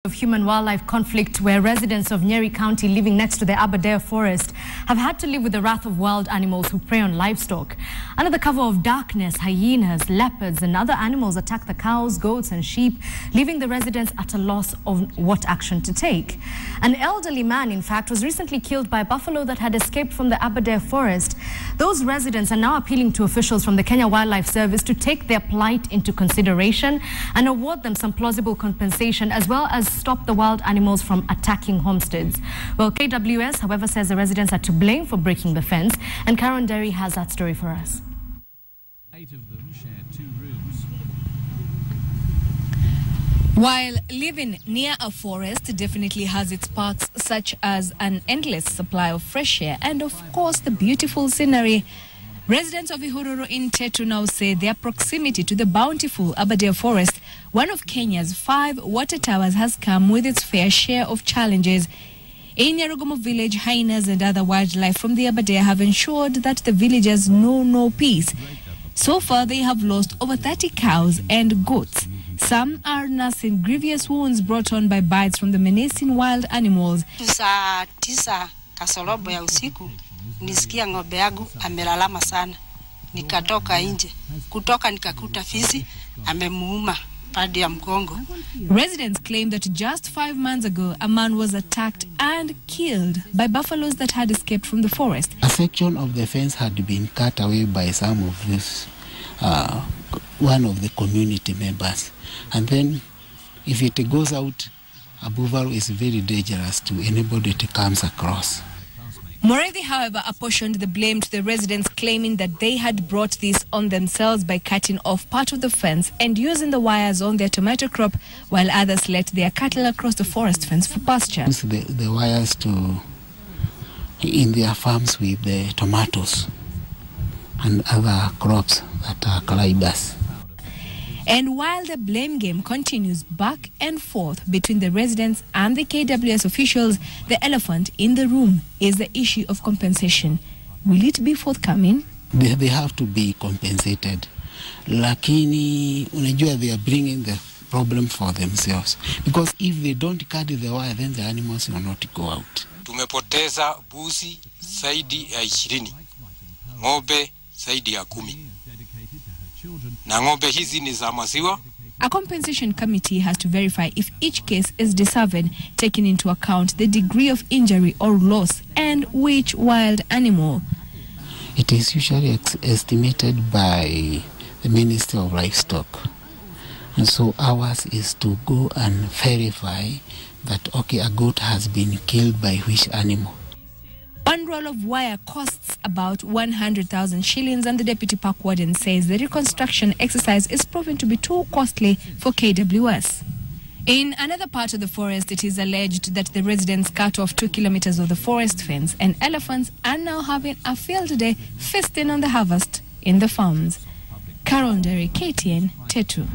Of human-wildlife conflict where residents of Nyeri County living next to the Aberdare forest have had to live with the wrath of wild animals who prey on livestock. Under the cover of darkness, hyenas, leopards and other animals attack the cows, goats and sheep, leaving the residents at a loss of what action to take. An elderly man, in fact, was recently killed by a buffalo that had escaped from the Aberdare forest. Those residents are now appealing to officials from the Kenya Wildlife Service to take their plight into consideration and award them some plausible compensation, as well as stop the wild animals from attacking homesteads. Well, KWS, however, says the residents are to blame for breaking the fence, and Aberdare has that story for us. 8 of them share 2 rooms. While living near a forest definitely has its perks, such as an endless supply of fresh air and, of course, the beautiful scenery, residents of Ihururu in Tetu now say their proximity to the bountiful Aberdare forest, one of Kenya's 5 water towers, has come with its fair share of challenges. In Nyarugumo village, hyenas and other wildlife from the Aberdare have ensured that the villagers know no peace. So far, they have lost over 30 cows and goats. Some are nursing grievous wounds brought on by bites from the menacing wild animals. Saa 9 kasorobo ya usiku nisikia ng'ombe yangu amelalama sana, nikatoka nje, kutoka nikakuta fisi amemuuma pande ya mgongo. Residents claim that just 5 months ago a man was attacked and killed by buffaloes that had escaped from the forest. A section of the fence had been cut away by some of this one of the community members, and then if it goes out, a buffalo is very dangerous to anybody that comes across. Morevi, however, apportioned the blame to the residents, claiming that they had brought this on themselves by cutting off part of the fence and using the wires on their tomato crop, while others let their cattle across the forest fence for pasture. The wires in their farms with the tomatoes and other crops that are climbers. And while the blame game continues back and forth between the residents and the KWS officials, the elephant in the room is the issue of compensation. Will it be forthcoming? They have to be compensated. Lakini, unajua, they are bringing the problem for themselves. Because if they don't cut the wire, then the animals will not go out. Tumepoteza buzi zaidi ya 20, ng'ombe zaidi ya 10. Na ng'ombe hizi ni za maziwa. A compensation committee has to verify if each case is deserved, taking into account the degree of injury or loss and which wild animal. It is usually estimated by the Minister of Livestock. And so ours is to go and verify that, okay, a goat has been killed by which animal. One roll of wire costs about 100,000 shillings, and the deputy park warden says the reconstruction exercise is proven to be too costly for KWS. In another part of the forest, it is alleged that the residents cut off 2 kilometers of the forest fence, and elephants are now having a field day feasting on the harvest in the farms. Aberdare, KTN, Tetu.